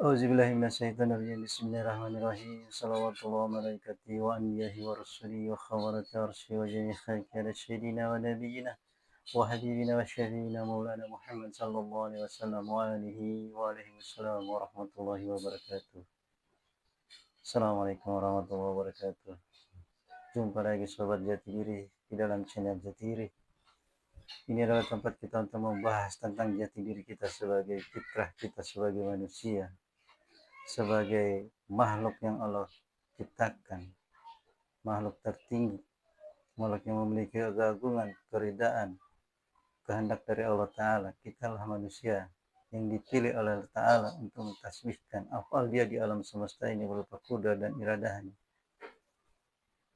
Auzubillahi minasyaitonirrajim. Bismillahirrahmanirrahim. Salawatullah malaikati wa anbiyahi wa rusuli wa khawarati arsyi wa jami' khalqi ala sayyidina wa nabiyyina wa habibina wa syafiina maulana Muhammad sallallahu alaihi wasallam wa alihi wa alihi wassalam wa rahmatullahi wa barakatuh. Assalamualaikum warahmatullahi wabarakatuh. Jumpa lagi sobat jati diri di dalam channel jati diri. Ini adalah tempat kita untuk membahas tentang jati diri kita sebagai fitrah kita sebagai manusia, sebagai makhluk yang Allah ciptakan, makhluk tertinggi, makhluk yang memiliki keagungan, keridaan, kehendak dari Allah Ta'ala. Kita lah manusia yang dipilih oleh Allah Ta'ala untuk mentasbihkan afal dia di alam semesta ini berupa kudrat dan iradahnya.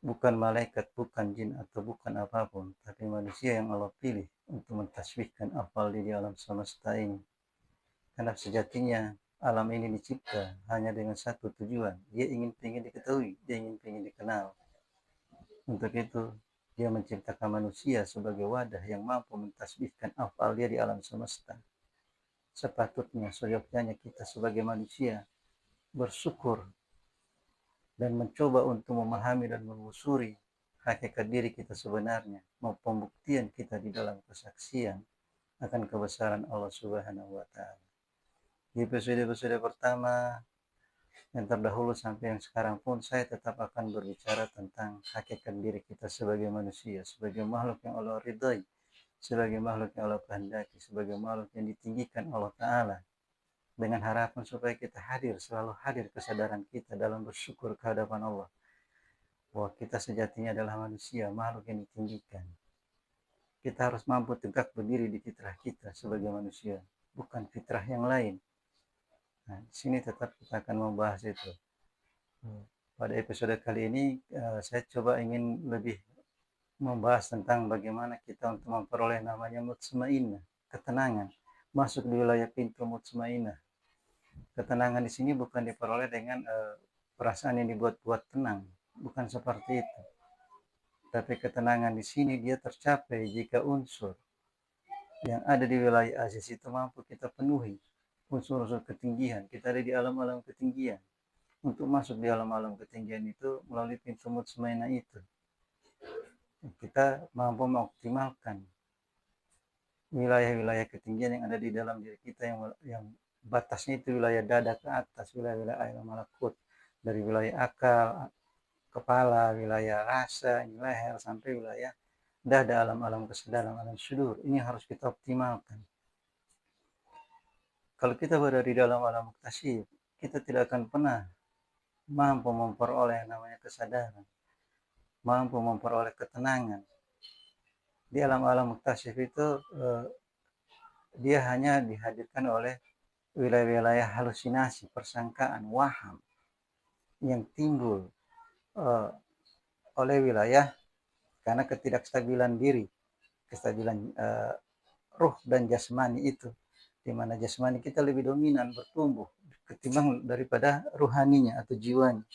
Bukan malaikat, bukan jin, atau bukan apapun, tapi manusia yang Allah pilih untuk mentasbihkan afal dia di alam semesta ini. Karena sejatinya alam ini dicipta hanya dengan satu tujuan. Dia ingin diketahui, dia ingin dikenal. Untuk itu, dia menciptakan manusia sebagai wadah yang mampu mentasbihkan afal dia di alam semesta. Sepatutnya, seyogyanya kita sebagai manusia bersyukur dan mencoba untuk memahami dan menelusuri hakikat diri kita sebenarnya, maupun pembuktian kita di dalam kesaksian akan kebesaran Allah Subhanahu wa Ta'ala. Di episode pertama yang terdahulu sampai yang sekarang pun saya tetap akan berbicara tentang hakikat diri kita sebagai manusia, sebagai makhluk yang Allah ridhai, sebagai makhluk yang Allah kehendaki, sebagai makhluk yang ditinggikan Allah Ta'ala, dengan harapan supaya kita selalu hadir kesadaran kita dalam bersyukur kehadapan Allah, bahwa kita sejatinya adalah manusia, makhluk yang ditinggikan. Kita harus mampu tegak berdiri di fitrah kita sebagai manusia, bukan fitrah yang lain. Nah, di sini tetap kita akan membahas itu. Pada episode kali ini saya coba ingin lebih membahas tentang bagaimana kita untuk memperoleh namanya mutmainnah, ketenangan, masuk di wilayah pintu mutmainnah. Ketenangan di sini bukan diperoleh dengan perasaan yang dibuat-buat tenang, bukan seperti itu. Tapi ketenangan di sini dia tercapai jika unsur yang ada di wilayah aziz itu mampu kita penuhi. Unsur-unsur ketinggian, kita ada di alam-alam ketinggian. Untuk masuk di alam-alam ketinggian itu melalui pintu mutmainnah itu, kita mampu mengoptimalkan wilayah-wilayah ketinggian yang ada di dalam diri kita, yang batasnya itu wilayah dada ke atas, wilayah alam malakut, dari wilayah akal, kepala, wilayah rasa, leher, sampai wilayah dada, alam-alam kesadaran, alam syudur. Ini harus kita optimalkan. Kalau kita berada di dalam alam muktasyif, kita tidak akan pernah mampu memperoleh namanya kesadaran, mampu memperoleh ketenangan. Di alam-alam muktasyif itu dia hanya dihadirkan oleh wilayah-wilayah halusinasi, persangkaan, waham yang timbul oleh wilayah karena ketidakstabilan diri, kestabilan ruh dan jasmani itu, di mana jasmani kita lebih dominan bertumbuh ketimbang daripada ruhaninya atau jiwanya.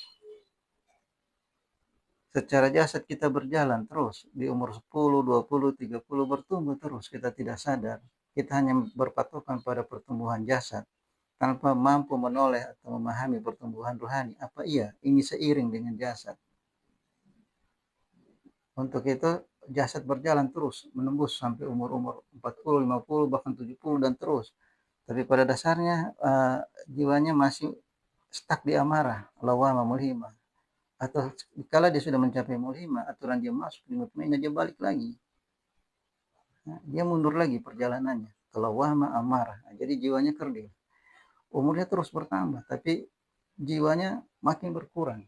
Secara jasad kita berjalan terus di umur 10, 20, 30 bertumbuh terus, kita tidak sadar. Kita hanya berpatokan pada pertumbuhan jasad tanpa mampu menoleh atau memahami pertumbuhan rohani. Apa iya ini seiring dengan jasad? Untuk itu jasad berjalan terus menembus sampai umur-umur 40, 50, bahkan 70 dan terus. Tapi pada dasarnya jiwanya masih stuck di amarah, lawamah, mulhimah. Atau kalau dia sudah mencapai mulhimah, aturan dia masuk di mutmainnah, dia balik lagi. Nah, dia mundur lagi perjalanannya ke lawamah, amarah. Nah, jadi jiwanya kerdil. Umurnya terus bertambah, tapi jiwanya makin berkurang.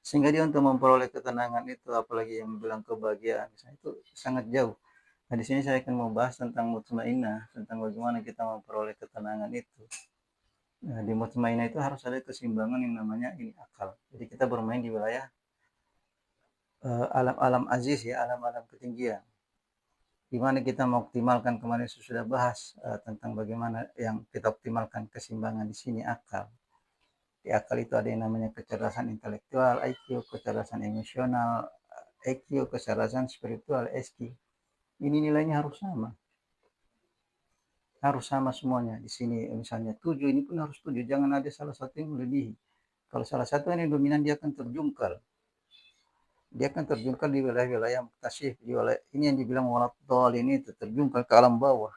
Sehingga dia untuk memperoleh ketenangan itu, apalagi yang bilang kebahagiaan, itu sangat jauh. Nah, di sini saya akan membahas tentang mutmainnah, tentang bagaimana kita memperoleh ketenangan itu. Nah, di mutmainnah itu harus ada keseimbangan yang namanya ini akal. Jadi kita bermain di wilayah alam-alam aziz, ya, alam-alam ketinggian. Di mana kita mengoptimalkan, kemarin sudah bahas tentang bagaimana yang kita optimalkan keseimbangan di sini akal. Di akal itu ada yang namanya kecerdasan intelektual, IQ, kecerdasan emosional, EQ, kecerdasan spiritual, SQ. Ini nilainya harus sama. harus sama semuanya. Di sini misalnya 7, ini pun harus 7, jangan ada salah satu yang melebihi. Kalau salah satu yang dominan, dia akan terjungkal. Dia akan terjungkal di wilayah-wilayah muktasif, di wilayah ini yang dibilang waladhdallin, itu terjungkal ke alam bawah.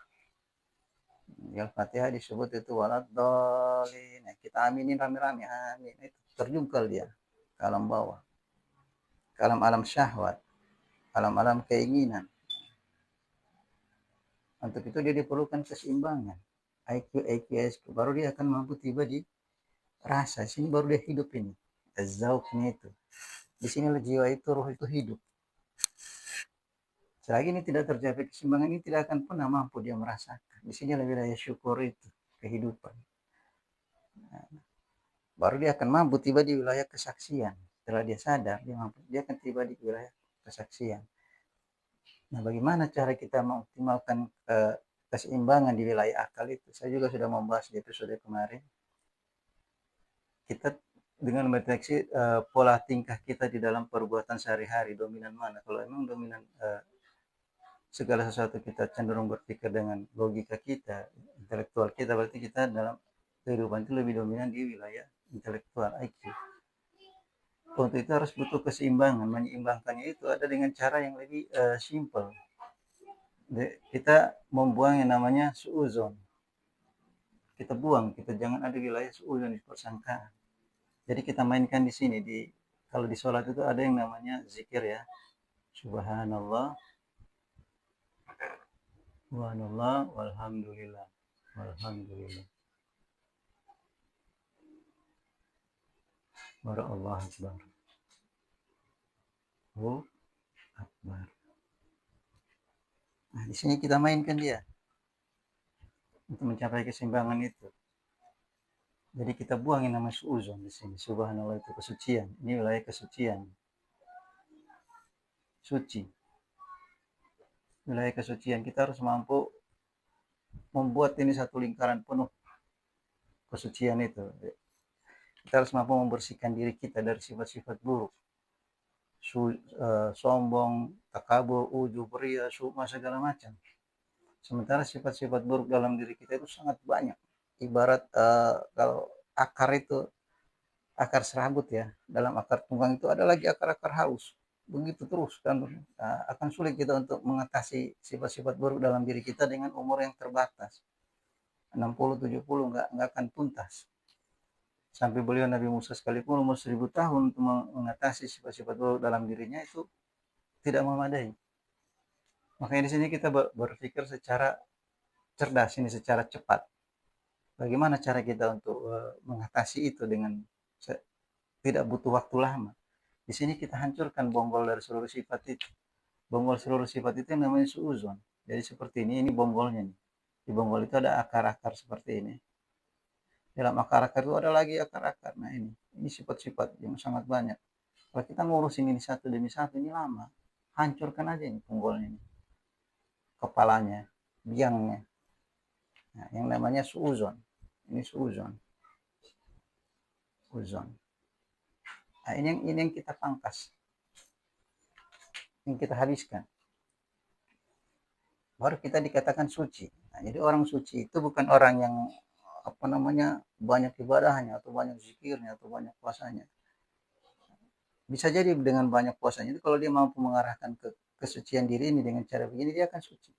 Di Al-Fatihah disebut itu waladhdallin. Nah, kita aminin rame-rame, amin. Itu terjungkal dia ke alam bawah, ke alam-alam syahwat, alam-alam keinginan. Untuk itu dia diperlukan keseimbangan. IQ, IQ, IQ, baru dia akan mampu tiba di rasa. Sini baru dia hidup ini. Zauqnya itu. Di sinilah jiwa itu, roh itu hidup. Selagi ini tidak tercapai keseimbangan, ini tidak akan pernah mampu dia merasakan. Di sini wilayah syukur itu, kehidupan. Baru dia akan mampu tiba di wilayah kesaksian. Setelah dia sadar, dia akan tiba di wilayah kesaksian. Nah, bagaimana cara kita mengoptimalkan keseimbangan di wilayah akal itu? Saya juga sudah membahas di episode kemarin. Kita dengan mendeteksi pola tingkah kita di dalam perbuatan sehari-hari, dominan mana? Kalau memang dominan segala sesuatu kita cenderung berpikir dengan logika kita, intelektual kita, berarti kita dalam kehidupan itu lebih dominan di wilayah intelektual, IQ. Untuk itu harus butuh keseimbangan. Menyeimbangkannya itu ada dengan cara yang lebih simple. Kita membuang yang namanya suuzon. Kita buang, kita jangan ada wilayah suuzon di persangkaan. Jadi kita mainkan di sini, kalau di sholat itu ada yang namanya zikir ya. Subhanallah, subhanallah, walhamdulillah, walhamdulillah. Allah Akbar. Oh, Akbar. Nah, di sini kita mainkan dia untuk mencapai keseimbangan itu. Jadi kita buang yang namanya suuzon di sini. Subhanallah itu kesucian. Ini wilayah kesucian. Suci. Wilayah kesucian. Kita harus mampu membuat ini satu lingkaran penuh kesucian itu. Kita harus mampu membersihkan diri kita dari sifat-sifat buruk. Sombong, takabur, ujub, ria, sukma, segala macam. Sementara sifat-sifat buruk dalam diri kita itu sangat banyak. Ibarat kalau akar itu, akar serabut ya, dalam akar tunggang itu ada lagi akar-akar halus. Begitu terus kan, akan sulit kita untuk mengatasi sifat-sifat buruk dalam diri kita dengan umur yang terbatas. 60-70 nggak akan tuntas. Sampai beliau Nabi Musa sekalipun umur 1000 tahun untuk mengatasi sifat-sifat buruk dalam dirinya itu tidak memadai. Makanya di sini kita berpikir secara cerdas, ini secara cepat. Bagaimana cara kita untuk mengatasi itu dengan tidak butuh waktu lama. Di sini kita hancurkan bonggol dari seluruh sifat itu. Bonggol seluruh sifat itu yang namanya suuzon. Jadi seperti ini bonggolnya nih. Di bonggol itu ada akar-akar seperti ini. Dalam akar-akar itu ada lagi akar-akar. Nah ini sifat-sifat yang sangat banyak. Kalau kita ngurusin ini satu demi satu, ini lama. Hancurkan aja ini bonggolnya ini. Kepalanya, biangnya. Nah, yang namanya suuzon. Ini suuzon. Suuzon. Nah, ini yang kita pangkas. Yang kita habiskan. Baru kita dikatakan suci. Nah, jadi orang suci itu bukan orang yang banyak ibadahnya atau banyak zikirnya atau banyak puasanya. Bisa jadi dengan banyak puasanya itu kalau dia mampu mengarahkan ke kesucian diri ini dengan cara begini, dia akan suci.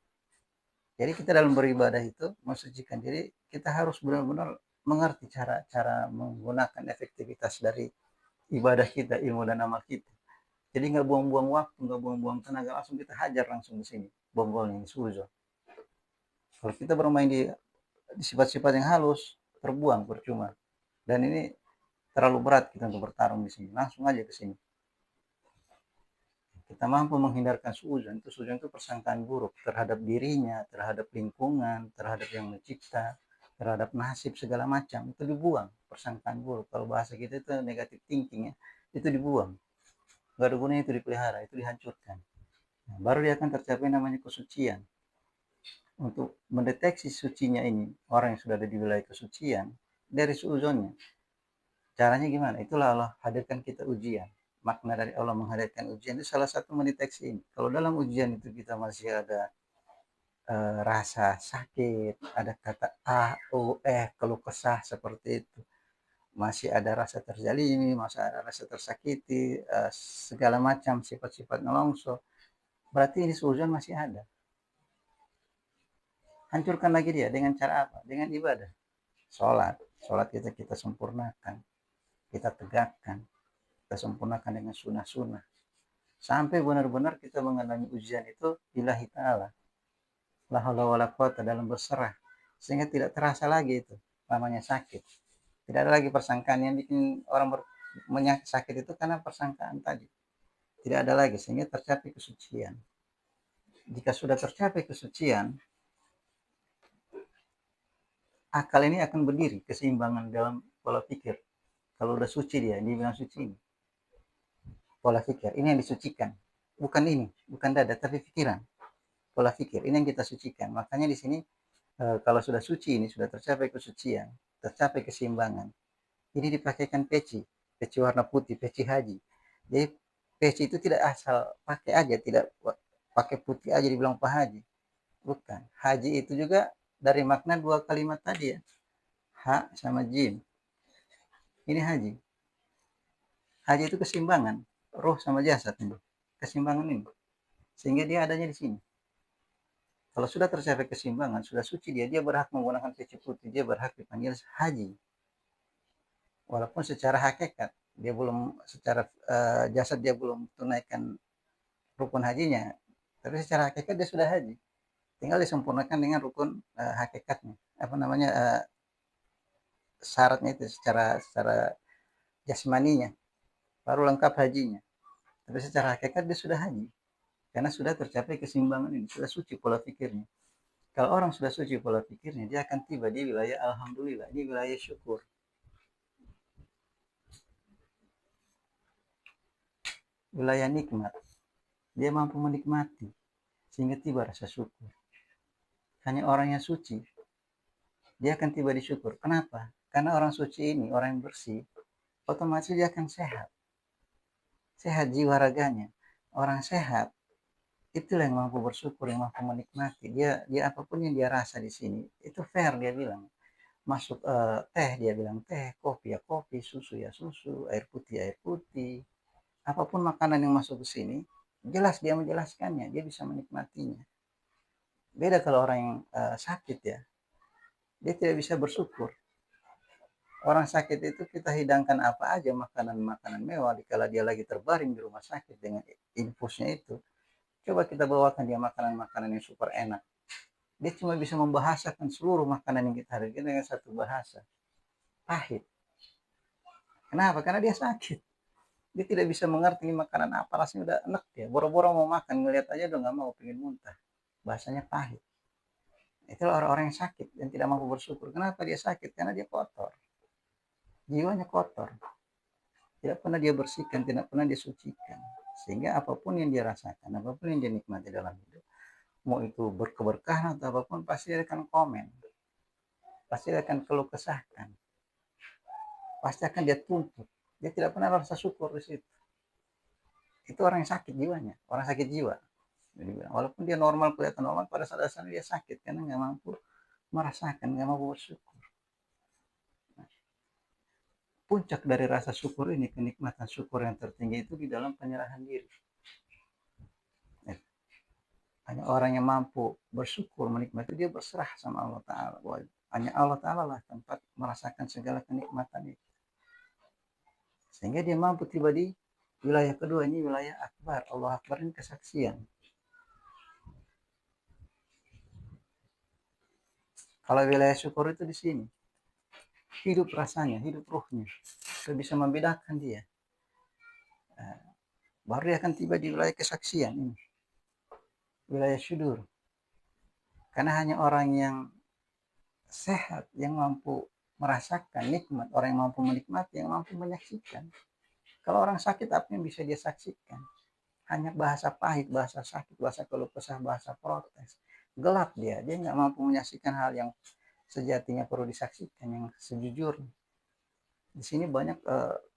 Jadi kita dalam beribadah itu mensucikan diri, kita harus benar-benar mengerti cara menggunakan efektivitas dari ibadah kita, ilmu dan amal kita. Jadi nggak buang-buang waktu, nggak buang-buang tenaga, langsung kita hajar langsung di sini bonggolnya, ini suuzon. Kalau kita bermain di sifat-sifat yang halus, terbuang percuma. Dan ini terlalu berat kita untuk bertarung di sini. Langsung aja ke sini. Kita mampu menghindarkan suuzon. Suuzon itu persangkaan buruk terhadap dirinya, terhadap lingkungan, terhadap yang mencipta, terhadap nasib segala macam. Itu dibuang, persangkaan buruk. Kalau bahasa kita itu negatif thinking ya, itu dibuang. Gak ada gunanya itu dipelihara, itu dihancurkan. Nah, baru dia akan tercapai namanya kesucian. Untuk mendeteksi sucinya ini, orang yang sudah ada di wilayah kesucian, dari suuzonnya. Caranya gimana? Itulah Allah hadirkan kita ujian. Makna dari Allah menghadirkan ujian itu salah satu mendeteksi ini. Kalau dalam ujian itu kita masih ada rasa sakit, ada kata ah, keluh kesah seperti itu. Masih ada rasa terzalimi, masih ada rasa tersakiti, segala macam sifat-sifat nelongso. Berarti ini suudzon masih ada. Hancurkan lagi dia dengan cara apa? Dengan ibadah. Sholat. Sholat kita sempurnakan. Kita tegakkan. Kita sempurnakan dengan sunnah-sunnah. Sampai benar-benar kita mengalami ujian itu lillahi ta'ala. La haula wala quwata, dalam berserah. Sehingga tidak terasa lagi itu namanya sakit. Tidak ada lagi persangkaan yang bikin orang sakit itu karena persangkaan tadi. Tidak ada lagi, sehingga tercapai kesucian. Jika sudah tercapai kesucian, akal ini akan berdiri, keseimbangan dalam pola pikir. Kalau udah suci dia bilang suci ini. Pola pikir, ini yang disucikan. Bukan ini, bukan dada, tapi pikiran. Pola pikir, ini yang kita sucikan. Makanya di sini, kalau sudah suci ini, sudah tercapai kesucian, tercapai keseimbangan. Ini dipakaikan peci warna putih, peci haji. Jadi peci itu tidak asal pakai aja, tidak pakai putih aja dibilang Pak Haji. Bukan. Haji itu juga dari makna dua kalimat tadi ya. Ha sama jim. Ini haji. Haji itu keseimbangan. Roh sama jasad ini. Keseimbangan ini. Sehingga dia adanya di sini. Kalau sudah tercapai keseimbangan, sudah suci dia berhak menggunakan peci putih. Dia berhak dipanggil haji. Walaupun secara hakikat, dia belum secara jasad dia belum tunaikan rukun hajinya. Tapi secara hakikat dia sudah haji. Tinggal disempurnakan dengan rukun hakikatnya. Apa namanya, syaratnya itu secara jasmaninya. Baru lengkap hajinya. Tapi secara hakikat dia sudah haji. Karena sudah tercapai keseimbangan ini. Sudah suci pola pikirnya. Kalau orang sudah suci pola pikirnya, dia akan tiba di wilayah alhamdulillah. Di wilayah syukur. Wilayah nikmat. Dia mampu menikmati. Sehingga tiba rasa syukur. Hanya orang yang suci, dia akan tiba di syukur. Kenapa? Karena orang suci ini, orang yang bersih, otomatis dia akan sehat. Sehat jiwa raganya. Orang sehat, itulah yang mampu bersyukur, yang mampu menikmati. Dia apapun yang dia rasa di sini, itu fair dia bilang. Masuk teh, dia bilang teh, kopi ya kopi, susu ya susu, air putih ya air putih. Apapun makanan yang masuk ke sini, jelas dia menjelaskannya, dia bisa menikmatinya. Beda kalau orang yang sakit ya, dia tidak bisa bersyukur. Orang sakit itu kita hidangkan apa aja, makanan-makanan mewah, dikala dia lagi terbaring di rumah sakit dengan infusnya itu. Coba kita bawakan dia makanan-makanan yang super enak. Dia cuma bisa membahasakan seluruh makanan yang kita hadirkan dengan satu bahasa. Pahit. Kenapa? Karena dia sakit. Dia tidak bisa mengerti makanan apa, rasanya udah enak dia. Boro-boro mau makan, ngeliat aja udah gak mau, pengen muntah. Bahasanya pahit. Itulah orang-orang yang sakit dan tidak mampu bersyukur. Kenapa dia sakit? Karena dia kotor. Jiwanya kotor. Tidak pernah dia bersihkan, tidak pernah dia sucikan. Sehingga apapun yang dia rasakan, apapun yang dia nikmati dalam hidup, mau itu berkeberkahan atau apapun, pasti dia akan komen. Pasti dia akan keluh kesahkan. Pasti akan dia tuntut. Dia tidak pernah rasa syukur di situ. Itu orang yang sakit jiwanya, orang sakit jiwa. Jadi, walaupun dia normal, kelihatan normal, pada saat dasarnya dia sakit karena nggak mampu merasakan, nggak mampu bersyukur. Puncak dari rasa syukur ini, kenikmatan syukur yang tertinggi itu di dalam penyerahan diri. Hanya orang yang mampu bersyukur, menikmati, dia berserah sama Allah Ta'ala. Hanya Allah Ta'ala lah tempat merasakan segala kenikmatan itu. Sehingga dia mampu tiba di wilayah kedua, ini wilayah akbar. Allah Akbar ini kesaksian. Kalau wilayah syukur itu di sini. Hidup rasanya, hidup ruhnya. Itu bisa membedakan dia. Baru dia akan tiba di wilayah kesaksian ini. Wilayah syudur. Karena hanya orang yang sehat, yang mampu merasakan nikmat, orang yang mampu menikmati, yang mampu menyaksikan. Kalau orang sakit, apa yang bisa dia saksikan? Hanya bahasa pahit, bahasa sakit, bahasa keluh kesah, bahasa protes. Gelap dia nggak mampu menyaksikan hal yang sejatinya perlu disaksikan, yang sejujurnya. Di sini banyak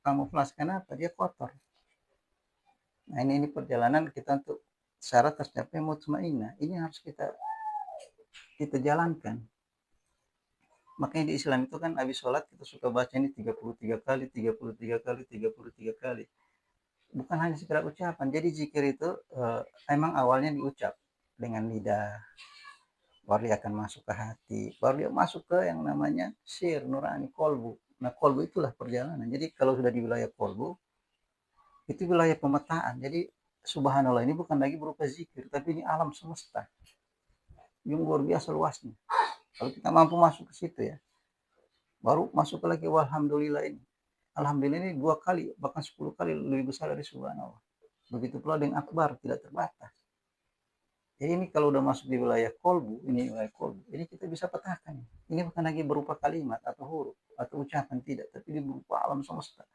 kamuflase, kenapa? Dia kotor. Nah ini perjalanan kita untuk syarat tercapai mutmainnah. Ini harus kita kita jalankan. Makanya di Islam itu kan habis sholat kita suka baca ini 33 kali, 33 kali, 33 kali. Bukan hanya sekedar ucapan. Jadi zikir itu emang awalnya diucap dengan lidah, baru dia akan masuk ke hati, baru dia masuk ke yang namanya sir, nurani, kolbu. Nah, kolbu itulah perjalanan. Jadi kalau sudah di wilayah kolbu, itu wilayah pemetaan. Jadi subhanallah ini bukan lagi berupa zikir, tapi ini alam semesta yang luar biasa luasnya. Kalau kita mampu masuk ke situ ya, baru masuk lagi walhamdulillah ini. Alhamdulillah ini 2 kali, bahkan 10 kali lebih besar dari subhanallah. Begitu pula dengan akbar, tidak terbatas. Jadi ini kalau udah masuk di wilayah kolbu, ini wilayah kolbu, ini kita bisa petakan. Ini bukan lagi berupa kalimat atau huruf atau ucapan, tidak, tapi ini berupa alam semesta.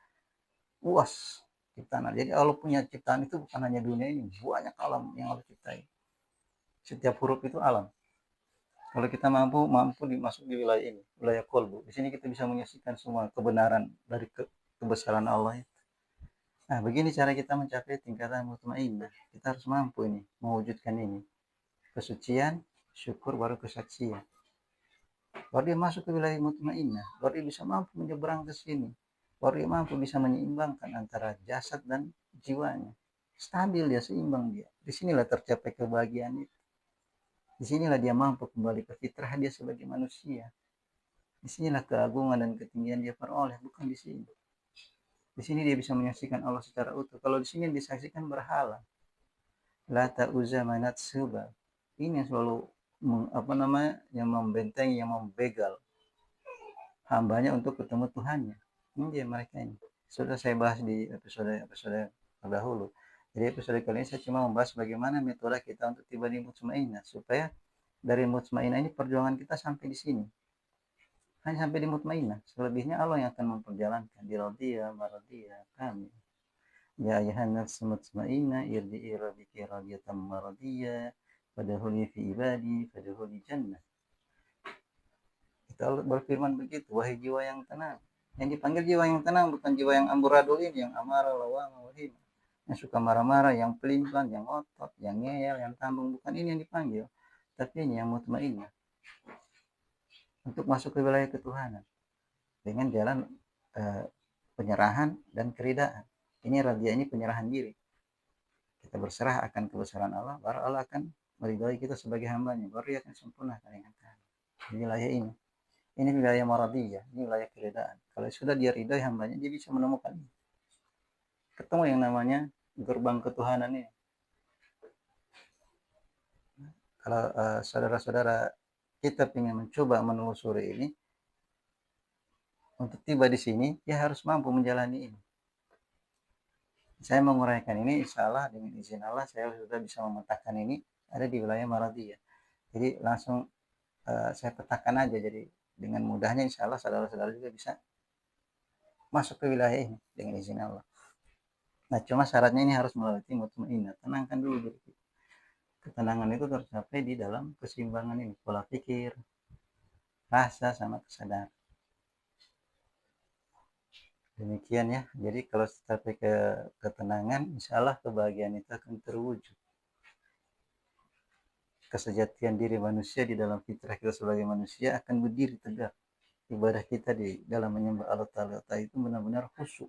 Luas ciptaan. Jadi Allah punya ciptaan itu bukan hanya dunia ini, banyak alam yang Allah ciptai. Setiap huruf itu alam. Kalau kita mampu masuk di wilayah ini, wilayah kolbu, di sini kita bisa menyaksikan semua kebenaran dari kebesaran Allah itu. Nah, begini cara kita mencapai tingkatan mutmainnah. Kita harus mampu ini, mewujudkan ini. Kesucian, syukur, baru kesaksian. Baru dia masuk ke wilayah mutmainnah, baru dia bisa mampu menyeberang ke sini. Baru dia mampu bisa menyeimbangkan antara jasad dan jiwanya. Stabil dia, seimbang dia. Disinilah tercapai kebahagiaan itu. Disinilah dia mampu kembali ke fitrah dia sebagai manusia. Disinilah keagungan dan ketinggian dia peroleh, bukan di sini. Di sini dia bisa menyaksikan Allah secara utuh. Kalau di sini disaksikan berhala. Lata Uzza Manat Subal. Ini yang selalu yang membentengi, yang membegal hambanya untuk ketemu Tuhannya. Ini dia mereka ini. Sudah saya bahas di episode terdahulu. Jadi episode kali ini saya cuma membahas bagaimana metode kita untuk tiba di mutmainnah, supaya dari mutmainnah ini perjuangan kita sampai di sini. Hanya sampai di mutmainnah. Selebihnya Allah yang akan memperjalankan. Di radiyah, maradiyah, kami. Ya ayuhan nafsu mutmainnah irji'i rabbiki radiyatan maradiyah fadkhuli fi ibadi fadkhuli jannah. Kita berfirman begitu, wahai jiwa yang tenang. Yang dipanggil jiwa yang tenang bukan jiwa yang amburadul ini, yang amarah, lawamah, wahimah, yang suka marah-marah, yang pelin-pelan, yang otot, yang ngeyel, yang tambung. Bukan ini yang dipanggil, tapi ini yang mutmainnah, untuk masuk ke wilayah ketuhanan dengan jalan penyerahan dan keridaan. Ini radiyah, ini penyerahan diri. Kita berserah akan kebesaran Allah, baru Allah akan meridhai kita sebagai hambanya, baru dia akan sempurnakan dengan kami di wilayah ini. Ini wilayah maradiyah, ini wilayah keridaan. Kalau sudah dia ridhai hambanya, dia bisa menemukan ini. Ketemu yang namanya gerbang ketuhanan ini. Kalau saudara-saudara kita ingin mencoba menelusuri ini, untuk tiba di sini, dia harus mampu menjalani ini. Saya menguraikan ini, insya Allah dengan izin Allah saya sudah bisa memetakan ini ada di wilayah maradiyah. Jadi langsung saya petakan aja, jadi dengan mudahnya insya Allah saudara-saudara juga bisa masuk ke wilayah ini dengan izin Allah. Nah, cuma syaratnya ini harus melalui mutmainnah. Tenangkan dulu diri kita. Ketenangan itu tercapai di dalam keseimbangan ini, pola pikir, rasa, sama kesadaran. Demikian ya. Jadi kalau sampai ke ketenangan, insya Allah kebahagiaan itu akan terwujud. Kesejatian diri manusia di dalam fitrah kita sebagai manusia akan berdiri tegak. Ibadah kita di dalam menyembah Allah Ta'ala itu benar-benar khusyuk.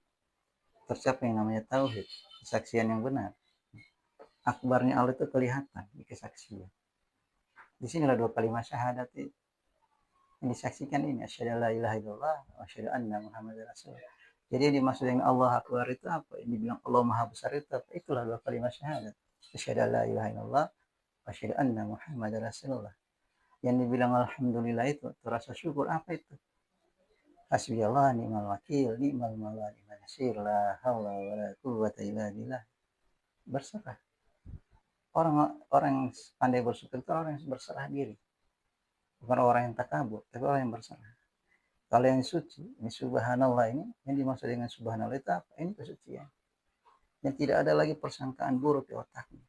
Tercapai yang namanya tauhid, kesaksian yang benar. Akbarnya Allah itu kelihatan di kesaksian. Di sinilah 2 kalimat syahadat itu yang disaksikan ini, asyhadu alla ilaha illallah wa asyhadu anna muhammadar rasulullah. Jadi yang dimaksud dengan Allah Akbar itu apa? Yang dibilang Allah Maha Besar itu apa? Itulah 2 kalimat syahadat. Asyhadu alla ilaha illallah wa asyhadu anna muhammadar rasulullah. Yang dibilang alhamdulillah itu rasa syukur apa itu? Hasbiyallah ni'mal wakil, ni'mal mawla, ni'mal nasir, la haula wala quwwata illa billah. Berserah. Orang yang pandai bersyukur itu orang yang berserah diri. Bukan orang yang takabur, tapi orang yang berserah. Kalau yang suci, ini subhanallah ini, yang dimaksud dengan subhanallah itu apa? Ini kesucian. Yang tidak ada lagi persangkaan buruk di otaknya.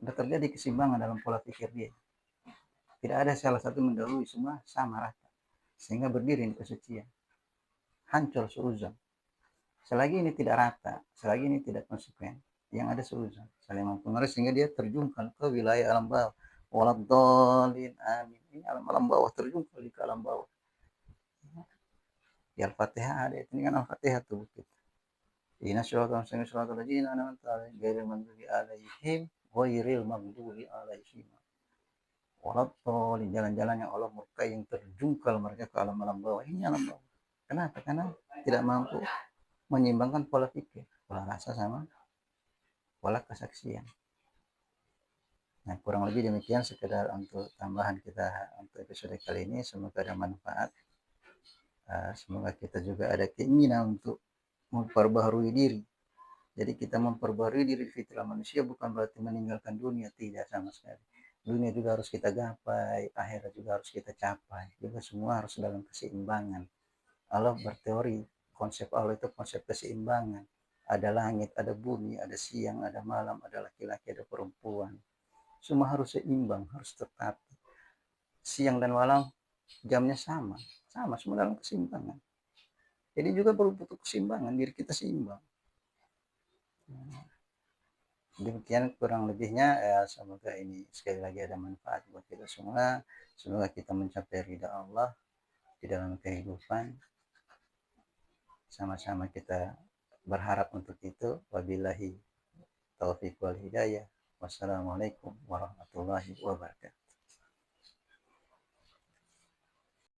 Sudah terjadi keseimbangan dalam pola pikir dia. Tidak ada salah satu mendahului, semua sama rata. Sehingga berdiri di kesucian. Hancur suuzon. Selagi ini tidak rata, selagi ini tidak konsekuen, yang ada suuzon, saling mempengaruhi sehingga dia terjungkal ke wilayah alam bawah, Waladdallin, amin. Ini alam-alam bawah, terjungkal di alam bawah. Di Al-Fatihah ada, ini kan Al-Fatihah tuh. Ihdinas siratal mustaqim siratal ladzina an'amta 'alaihim ghairil maghdubi 'alaihim ghairil maghdubi 'alaihim waladdallin. Jalan-jalan yang Allah murkai, yang terjungkal mereka ke alam-alam bawah. Ini alam bawah. Kenapa? Karena tidak mampu menyeimbangkan pola pikir, pola rasa sama pola kesaksian. Nah, kurang lebih demikian sekedar untuk tambahan kita untuk episode kali ini. Semoga ada manfaat. Semoga kita juga ada keinginan untuk memperbaharui diri. Jadi kita memperbaharui diri fitrah manusia bukan berarti meninggalkan dunia, tidak sama sekali. Dunia juga harus kita gapai, akhirat juga harus kita capai. Juga semua harus dalam keseimbangan. Allah berteori, konsep Allah itu konsep keseimbangan. Ada langit, ada bumi, ada siang, ada malam, ada laki-laki, ada perempuan. Semua harus seimbang, harus tertata. Siang dan malam jamnya sama, semua dalam keseimbangan. Jadi juga perlu butuh keseimbangan, diri kita seimbang. Demikian kurang lebihnya, ya, semoga ini sekali lagi ada manfaat buat kita semua. Semoga kita mencapai ridha Allah di dalam kehidupan. Sama-sama kita berharap untuk itu. Wabillahi taufiq wal hidayah. Wassalamualaikum warahmatullahi wabarakatuh.